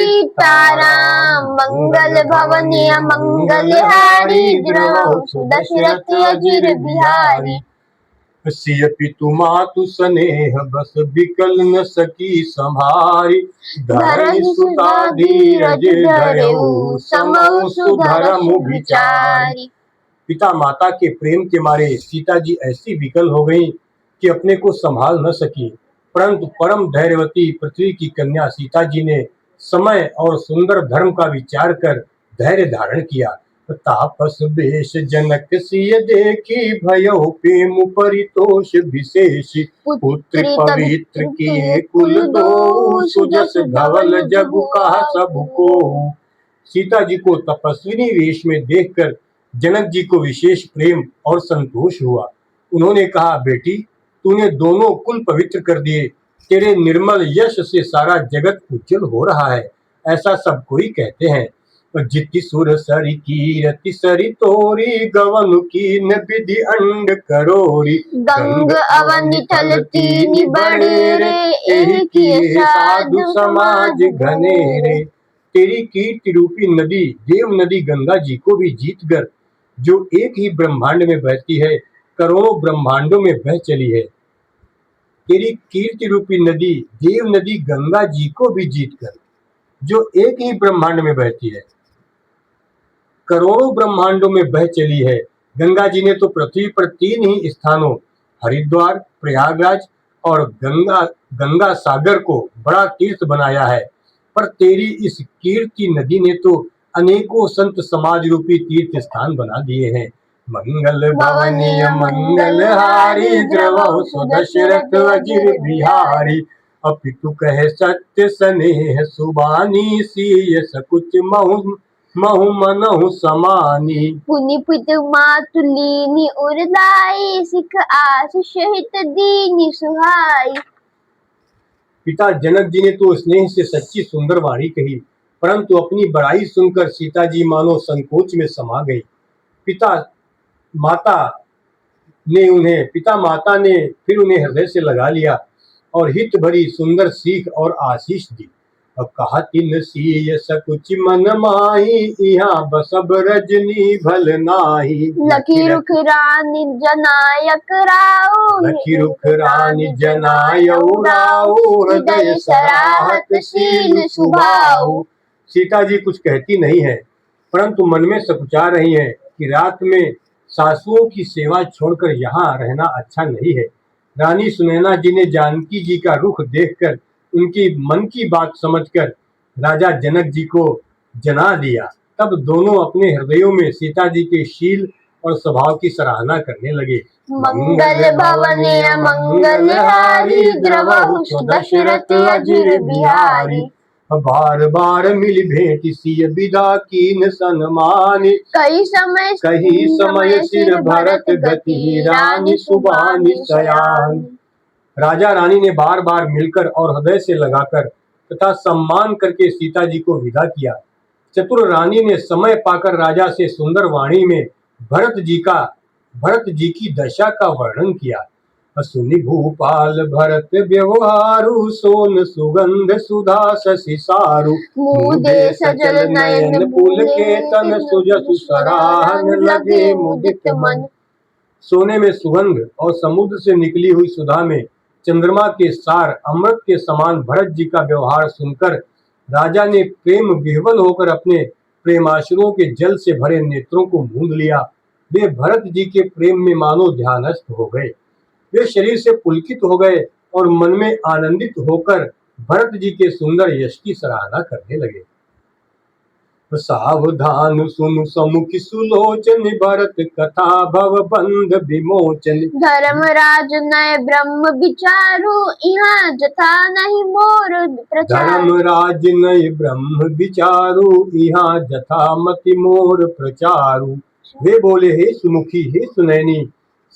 सीताराम मंगल भवनीय मंगलहारी द्रवहु सुदशरथ अजिर बिहारी। सिय पितु मातु स्नेह बस बिकल न सकी संभारी। धरनि सुता धीरज धरऊ समउ सुधरम विचारी। पिता माता के प्रेम के मारे सीता जी ऐसी विकल हो गईं कि अपने को संभाल न सकी, परंतु परम धैर्यवती पृथ्वी की कन्या सीता जी ने समय और सुंदर धर्म का विचार कर धैर्य धारण किया। तापस बेश जनक सिय देखी भयो प्रेम परितोष विशेष। पुत्र पवित्र किए कुल दो सुजस धवल जगु कहा सबको। सीता जी को तपस्विनी वेश में देखकर जनक जी को विशेष प्रेम और संतोष हुआ। उन्होंने कहा, बेटी तूने दोनों कुल पवित्र कर दिए, तेरे निर्मल यश से सारा जगत उज्जवल हो रहा है, ऐसा सब कोई कहते हैं। जिति सुर सरि कीरति सरि तोरी गवन कीन विधि अंड करोरी। गंग अवनि थल तीनि बड़े रे एहि किए साधु समाज घनेरे। तेरी कीर्ति रूपी नदी देव नदी गंगा जी को भी जीत कर, जो एक ही ब्रह्मांड में बहती है, करोड़ों ब्रह्मांडों में बह चली है। तेरी कीर्ति रूपी नदी देव नदी गंगा जी को भी जीतकर, जो एक ही ब्रह्मांड में बहती है, करोड़ों ब्रह्मांडों में बह चली है। गंगा जी ने तो पृथ्वी पर 3 ही स्थानों हरिद्वार, प्रयागराज और गंगा सागर को बड़ा तीर्थ बनाया है, पर तेरी इस कीर्ति नदी ने तो अनेकों संत समाज रूपी तीर्थ स्थान बना दिए हैं। मंगल भवनीय मंगलहारी द्रवहु सुदशरथ अजिर बिहारी। अपितु कहे सत्य स्नेह सुबानी सिय सकुच महु मनहु समानी। पुनि पितु मातु लीनि उरलाई सिख आशीष हित दीनि सुहाई। पिता जनक जी ने तो स्नेह से सच्ची सुंदर वाणी कही, परंतु अपनी बड़ाई सुनकर सीता जी मानो संकोच में समा गई। पिता माता ने फिर उन्हें हृदय से लगा लिया और हित भरी सुंदर सीख और आशीष दी। अब कहा, तिन सिय सकुच मन माही यहाँ बसब रजनी भल नाही। लखी रुख रानी जनायक राऊ, लखी रुख रानी जनायऊ राऊ, हृदय सराहत शील सुभाऊ। सीता जी कुछ कहती नहीं है, परंतु मन में सकुचा रही है कि रात में सासुओं की सेवा छोड़कर यहाँ रहना अच्छा नहीं है। रानी सुनैना जी ने जानकी जी का रुख देखकर उनकी मन की बात समझकर राजा जनक जी को जना दिया। तब दोनों अपने हृदयों में सीता जी के शील और स्वभाव की सराहना करने लगे। मंगल भवनीय मंगलहारी द्रवहु सुदशरथ अजिर बिहारी। बार बार मिल भेंट सिय विदा कीन सन्मानी। कही समय सिर भरत गति रानी सुबानी सयानी। राजा रानी ने बार बार मिलकर और हृदय से लगाकर तथा सम्मान करके सीता जी को विदा किया। चतुर रानी ने समय पाकर राजा से सुंदर वाणी में भरत जी की दशा का वर्णन किया। सुनि भूपाल भरत व्यवहारु सोन सुगंध सुधा शशि सारु। मुदे सजल नयन पुल के तन सुजसु सराहन लगे मुदित मन। सोने में सुगंध और समुद्र से निकली हुई सुधा में चंद्रमा के सार अमृत के समान भरत जी का व्यवहार सुनकर राजा ने प्रेम विह्वल होकर अपने प्रेमाश्रुओं के जल से भरे नेत्रों को मूंद लिया। वे भरत जी के प्रेम में मानो ध्यानस्थ हो गए। वे शरीर से पुलकित हो गए और मन में आनंदित होकर भरत जी के सुंदर यश की सराहना करने लगे। सावधान सुनु समुखि सुलोचन भरत कथा भव बंध विमोचन। धर्मराज नय ब्रह्म विचारु यहाँ जथा नहीं मोर प्रचार। धर्मराज नय ब्रह्म विचारु यहाँ जथा मति मोर प्रचारु। वे बोले, हे सुमुखी, हे सुनैनी,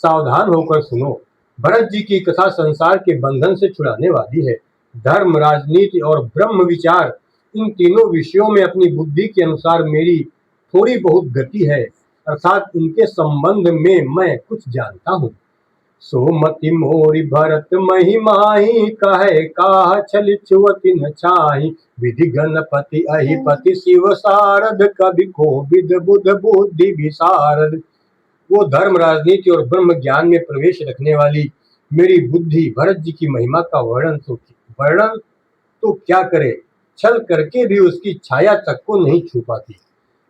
सावधान होकर सुनो। भरत जी की कथा संसार के बंधन से छुड़ाने वाली है। धर्म, राजनीति और ब्रह्म विचार, इन तीनों विषयों में अपनी बुद्धि के अनुसार मेरी थोड़ी बहुत गति है, अर्थात इनके संबंध में मैं कुछ जानता हूँ। सोमति मोरि भरत महिमाही, कहे काह छल छुअति न छाही। विधि गणपति अहिपति शिव सारद, कवि कोविद बुध बुद्धि विशारद। वो धर्म, राजनीति और ब्रह्म ज्ञान में प्रवेश रखने वाली मेरी बुद्धि भरत जी की महिमा का वर्णन तो क्या करे, छल करके भी उसकी छाया तक को नहीं छू पाती।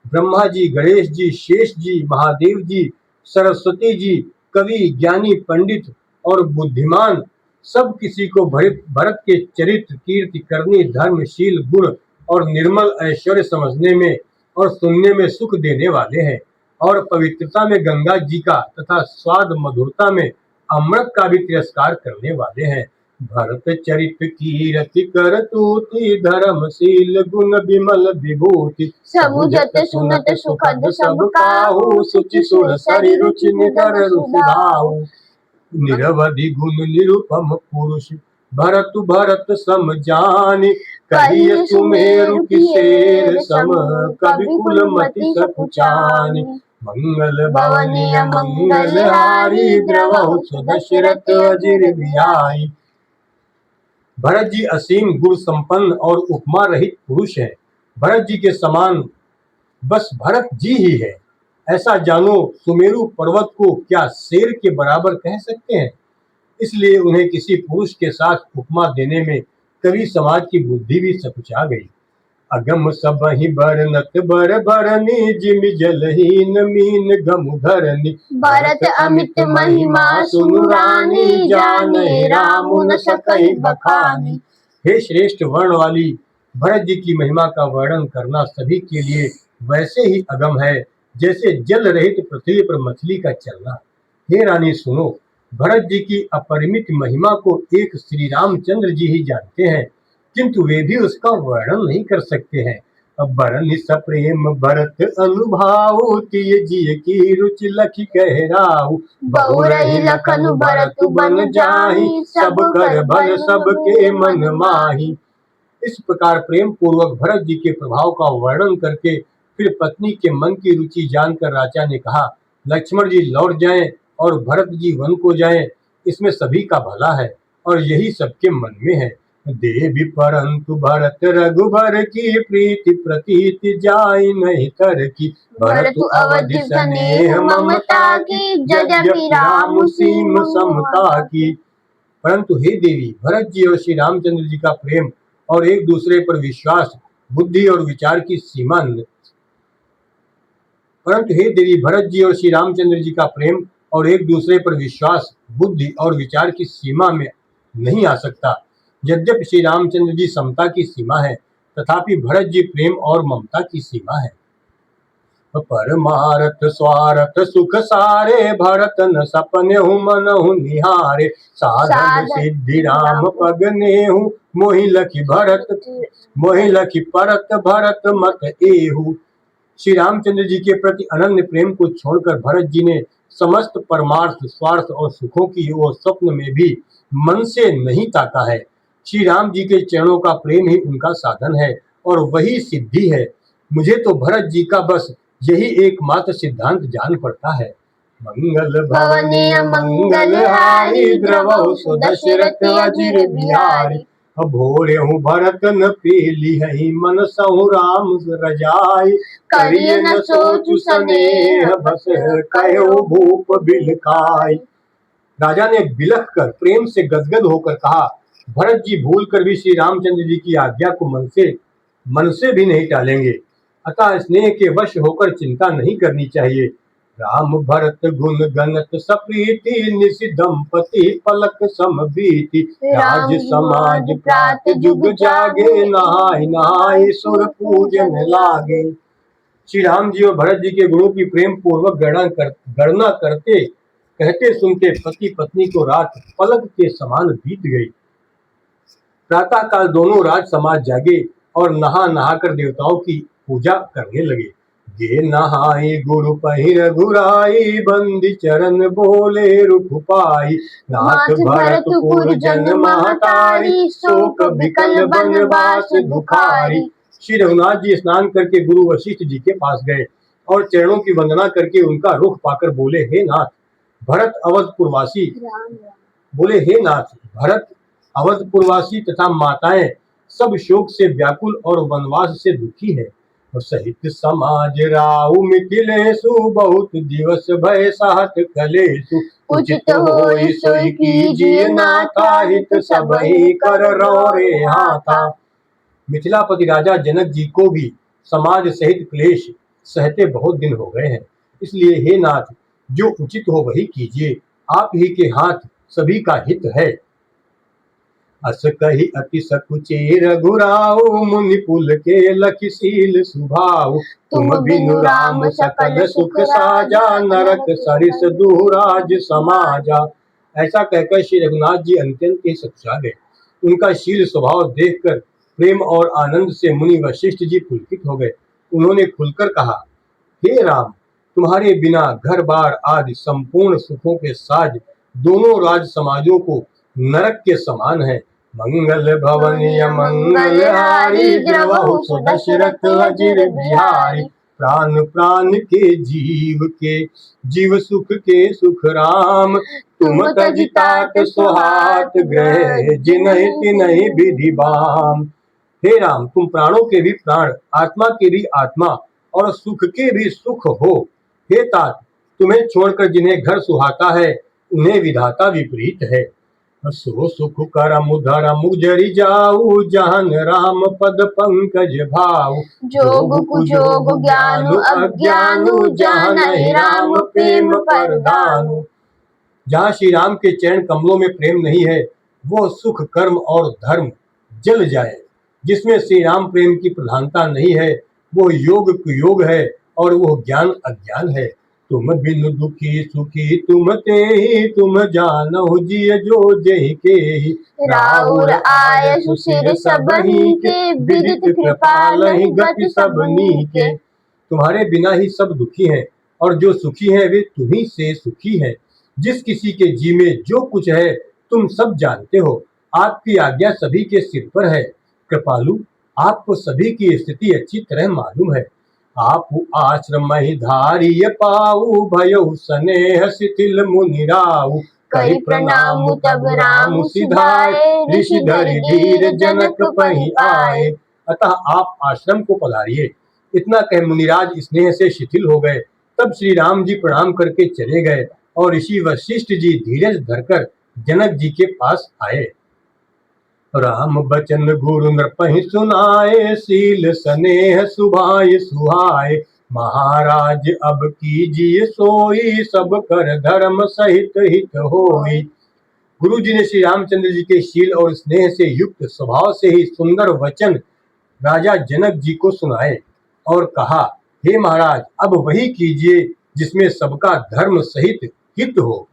ब्रह्मा जी, गणेश जी, शेष जी, महादेव जी, सरस्वती जी, कवि, ज्ञानी, पंडित और बुद्धिमान सब किसी को भरत के चरित्र, कीर्ति, करनी, धर्मशील गुण और निर्मल ऐश्वर्य समझने में और सुनने में सुख देने वाले हैं, और पवित्रता में गंगा जी का तथा स्वाद मधुरता में अमृत का भी तिरस्कार करने वाले हैं। भरत चरित कीरति करतूति, धर्मशील गुण विमल विभूति। सबुझत सुनत सुखद सब काहू, सुचि सुर सरि रुचि निधर रुचिदाऊ। निरवधि गुण निरुपम पुरुष, भरत सम जानि। कहिए सुमेरु की शेर सम, कवि कुलमति सकुचानि। मंगल भवनीय मंगलहारी, द्रवहु सुदशरथ अजिर बिहाई। भरत जी असीम गुण संपन्न और उपमा रहित पुरुष है। भरत जी के समान बस भरत जी ही है। ऐसा जानो, सुमेरु पर्वत को क्या शेर के बराबर कह सकते हैं? इसलिए उन्हें किसी पुरुष के साथ उपमा देने में कवि समाज की बुद्धि भी सकुचा गई। अगम सबहि बरनत बर बरनी, जिमि जलहीन मीन गमु धरनी। भरत अमित महिमा सुनु रानी, जाने राम न सकहि बखानी। हे श्रेष्ठ वर्ण वाली, भरत जी की महिमा का वर्णन करना सभी के लिए वैसे ही अगम है जैसे जल रहित पृथ्वी पर मछली का चलना। हे रानी सुनो, भरत जी की अपरिमित महिमा को एक श्री रामचंद्र जी ही जानते हैं, किंतु वे भी उसका वर्णन नहीं कर सकते हैं। बरनि सप्रेम भरत अनुभाऊ, तिय जिय की रुचि लखि कहराऊ। बहुरहि लखनु भरत बन जाहि, सब कर भल सबके मन माहि। इस प्रकार प्रेम पूर्वक भरत जी के प्रभाव का वर्णन करके फिर पत्नी के मन की रुचि जानकर राजा ने कहा, लक्ष्मण जी लौट जाएं और भरत जी वन को जाएं, इसमें सभी का भला है और यही सबके मन में है। देवी परंतु भरत रघुबर की, प्रीति प्रतीति जाई नहीं तर की। भरत अवधि स्नेह ममता की, यद्यपि राम सीम समता की। परंतु हे देवी, भरत जी और श्री रामचंद्र जी का प्रेम और एक दूसरे पर विश्वास, बुद्धि और विचार की सीमा परंतु हे देवी, भरत जी और श्री रामचंद्र जी का प्रेम और एक दूसरे पर विश्वास, बुद्धि और विचार की सीमा में नहीं आ सकता। यद्यपि श्री रामचंद्र जी समता की सीमा है, तथापि भरत जी प्रेम और ममता की सीमा है। परमारथ स्वारथ सुख सारे, भरत न सपने मनहु निहारे। साधन सिद्धि राम पग नेहु, मोहि लखि परत भरत मत एहु। श्री रामचंद्र जी के प्रति अनन्य प्रेम को छोड़कर भरत जी ने समस्त परमार्थ, स्वार्थ और सुखों की ओर स्वप्न में भी मन से नहीं ताका है। श्री राम जी के चरणों का प्रेम ही उनका साधन है और वही सिद्धि है। मुझे तो भरत जी का बस यही एकमात्र सिद्धांत जान पड़ता है। मंगल भवनीय मंगलहारी, द्रवहु सुदशरथ अजिर बिहारी। भोरे हूँ भरत न पीली है, मन सहु राम रजाई। करिय न सोचु स्नेह, बस कहो भूप बिलखाई। राजा ने बिलख कर प्रेम से गदगद होकर कहा, भरत जी भूल कर भी श्री रामचंद्र जी की आज्ञा को मन से भी नहीं टालेंगे, अतः स्नेह के वश होकर चिंता नहीं करनी चाहिए। राम भरत गुण गणत सप्रीति, निसि दंपति पलक सम बीति। राज समाज प्रात जुग जागे, नहाय नहाय सुर पूजन लागे। श्री राम जी और भरत जी के गुणों की प्रेम पूर्वक गणना करते कहते सुनते पति पत्नी को रात पलक के समान बीत गई। प्रातः काल दोनों राज समाज जागे और नहा कर देवताओं की पूजा करने लगे। गे नहाई गुरु पहिर घुराई, बंदी चरण बोले रुख पाई। नाथ भरतपुर जन महतारी, शोक बिकल बनवास दुखारी। श्री रघुनाथ जी स्नान करके गुरु वशिष्ठ जी के पास गए और चरणों की वंदना करके उनका रुख पाकर बोले, हे नाथ, भरत अवधपुरवासी राम बोले, हे नाथ, भरत अवधपुरवासी तथा माताएं सब शोक से व्याकुल और वनवास से दुखी है। और सहित समाज राउ मिथिलेशु बहुत दिवस भय साहत कलेशु। उचित होई सोई कीजिए नाथा हित सबहि कर रे हाथा। मिथिलापति राजा जनक जी को भी समाज सहित क्लेश सहते बहुत दिन हो गए हैं, इसलिए हे नाथ, जो उचित हो वही कीजिए, आप ही के हाथ सभी का हित है। अस कही अति सकुचे रघुराऊ मुनि कुल के लखीशील सुभाऊ। तुम बिनु राम सकल सुख साजा नरक सरिस दुराज समाजा। ऐसा कहकर श्री रघुनाथ जी अत्यंत ही सकुचा गए। उनका शील स्वभाव देखकर प्रेम और आनंद से मुनि वशिष्ठ जी पुलकित हो गए। उन्होंने खुलकर कहा, हे राम, तुम्हारे बिना घर बार आदि संपूर्ण सुखों के साज दोनों राज समाजों को नरक के समान है। मंगल भवनीय मंगलहारी द्रवहु सुदशरथ अजिर बिहारी। प्राण प्राण के जीव सुख के सुख राम। तुम तजितात सुहात ग्रह जिनहि तिनहि विधि बाम। हे राम, तुम प्राणों के भी प्राण, आत्मा के भी आत्मा और सुख के भी सुख हो। हे तात, तुम्हें छोड़कर जिन्हें घर सुहाता है उन्हें विधाता विपरीत है। सो सुख करम धरम जरि जाऊ जहन राम पद पंकज भाऊ। जोग कुजोग ज्ञानु अज्ञानु जहाँ नहीं राम प्रेम परदानु। जहाँ श्री राम के चरण कमलों में प्रेम नहीं है, वो सुख कर्म और धर्म जल जाए। जिसमें श्री राम प्रेम की प्रधानता नहीं है, वो योग कुयोग है और वो ज्ञान अज्ञान है। तुम बिनु दुखी सुखी तुम ते ही, तुम जानहु जिय जो जहि के ही। राउर आय सुशिर सबहि के विदित कृपालहि गति सबनी के। तुम्हारे बिना ही सब दुखी हैं और जो सुखी हैं वे तुम्ही से सुखी हैं। जिस किसी के जी में जो कुछ है तुम सब जानते हो। आपकी आज्ञा सभी के सिर पर है। कृपालु, आपको सभी की स्थिति अच्छी तरह मालूम है। आप आश्रम ही धारिय पाऊ भयउ स्नेह शिथिल मुनिराऊ। करि प्रणाम तब राम सिधाए ऋषि धरि धीर जनक पहि आए। अतः आप आश्रम को पधारिए। इतना कह मुनिराज स्नेह से शिथिल हो गए। तब श्री राम जी प्रणाम करके चले गए और ऋषि वशिष्ठ जी धीरज धरकर जनक जी के पास आए। राम बचन गुरु नृपहि सुनाए, शील स्नेह सुभाय सुहाय। महाराज अब कीजिए सोई, सब कर धर्म सहित हित होई। गुरु जी ने श्री रामचंद्र जी के शील और स्नेह से युक्त स्वभाव से ही सुंदर वचन राजा जनक जी को सुनाए और कहा, हे महाराज, अब वही कीजिए जिसमें सबका धर्म सहित हित हो।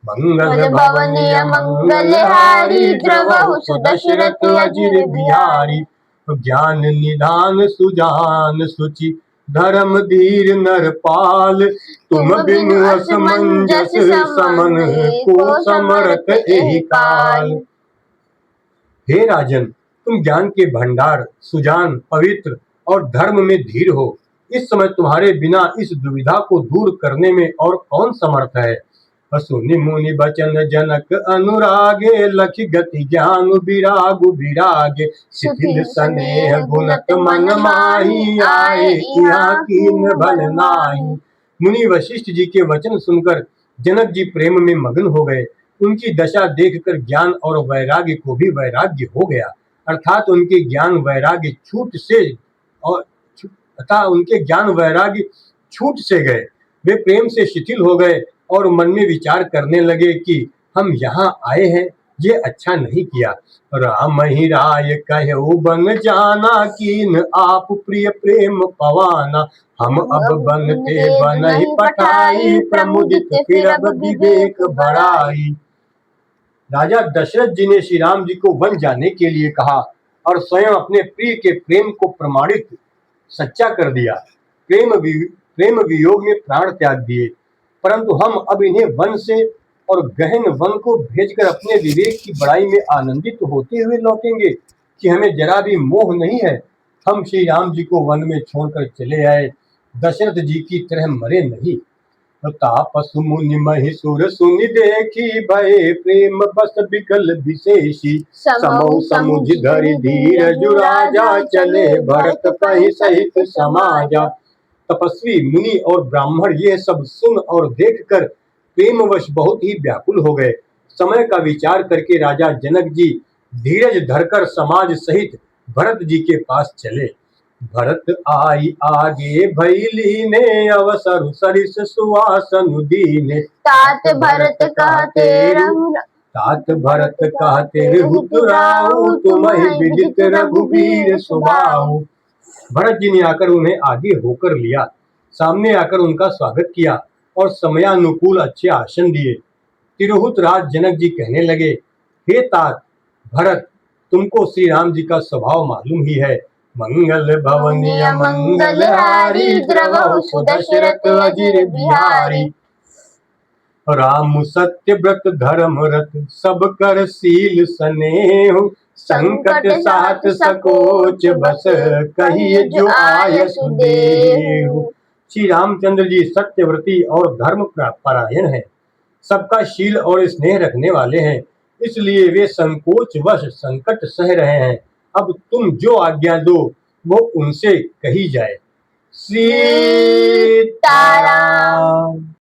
मंगल भवनीय मंगलहारी द्रवहु सुदशरथ अजिर बिहारी। ज्ञान निधान सुजान सुचि धर्म धीर नरपाल। तुम बिनु असमंजस समन को समरत एहि काल। हे राजन, तुम ज्ञान के भंडार, सुजान, पवित्र और धर्म में धीर हो। इस समय तुम्हारे बिना इस दुविधा को दूर करने में और कौन समर्थ है। सुनि मुनि बचन जनक अनुरागे, लखि गति ज्ञान विरागु विरागे। शिथिल स्नेह गुणत मन माही, आए यहाँ कीन भल नाही। मुनि वशिष्ठ जी के वचन सुनकर जनक जी प्रेम में मग्न हो गए। उनकी दशा देखकर ज्ञान और वैराग्य को भी वैराग्य हो गया, अर्थात उनके ज्ञान वैराग्य छूट से गए। वे प्रेम से शिथिल हो गए और मन में विचार करने लगे कि हम यहाँ आए हैं, ये अच्छा नहीं किया। राम ही राय कहु बन जाना, कीन आप प्रिय प्रेम पवाना। हम अब बनते बनहि पठाई, प्रमुदित फिर अब विवेक बढ़ाई। राजा दशरथ जी ने श्री राम जी को वन जाने के लिए कहा और स्वयं अपने प्रिय के प्रेम को प्रमाणित सच्चा कर दिया। प्रेम वियोग में प्राण त्याग दिए, परंतु हम अब इन्हें वन से और गहन वन को भेजकर अपने विवेक की बड़ाई में आनंदित होते हुए लौटेंगे कि हमें जरा भी मोह नहीं है। हम श्री राम जी को वन में छोड़कर चले आए, दशरथ जी की तरह मरे नहीं। तापस मुनि महिसुर सुनि देखी भये प्रेम बस बिकल विशेषी समौ समुझ धरि धीरज राजा चले भरत पहि सहित समाजा। तपस्वी मुनि और ब्राह्मण ये सब सुन और देखकर प्रेमवश बहुत ही व्याकुल हो गए। समय का विचार करके राजा जनक जी धीरज धरकर समाज सहित भरत जी के पास चले। भरत आई आगे भैली ने अवसर सरिस सुवासन दीने। तात भरत कहते रघुराऊ तुम्हि विदित रघुबीर सुबाहु। भरत जी ने आकर उन्हें आगे होकर लिया, सामने आकर उनका स्वागत किया और समयानुकूल अच्छे आसन दिए। तिरहुत राज जनक जी कहने लगे, हे तात भरत, तुमको श्री राम जी का स्वभाव मालूम ही है। मंगल भवनीय मंगलहारी द्रवहु सुदशरथ अजिर बिहारी। राम सत्य व्रत धर्म रत सब कर शील स्नेहु। संकट साथ सकोच बस कहिए जो आय सुदेहु। श्री रामचंद्र जी सत्यव्रती और धर्म परायण हैं, सबका शील और स्नेह रखने वाले हैं, इसलिए वे संकोच वश संकट सह रहे हैं। अब तुम जो आज्ञा दो वो उनसे कही जाए। सीताराम।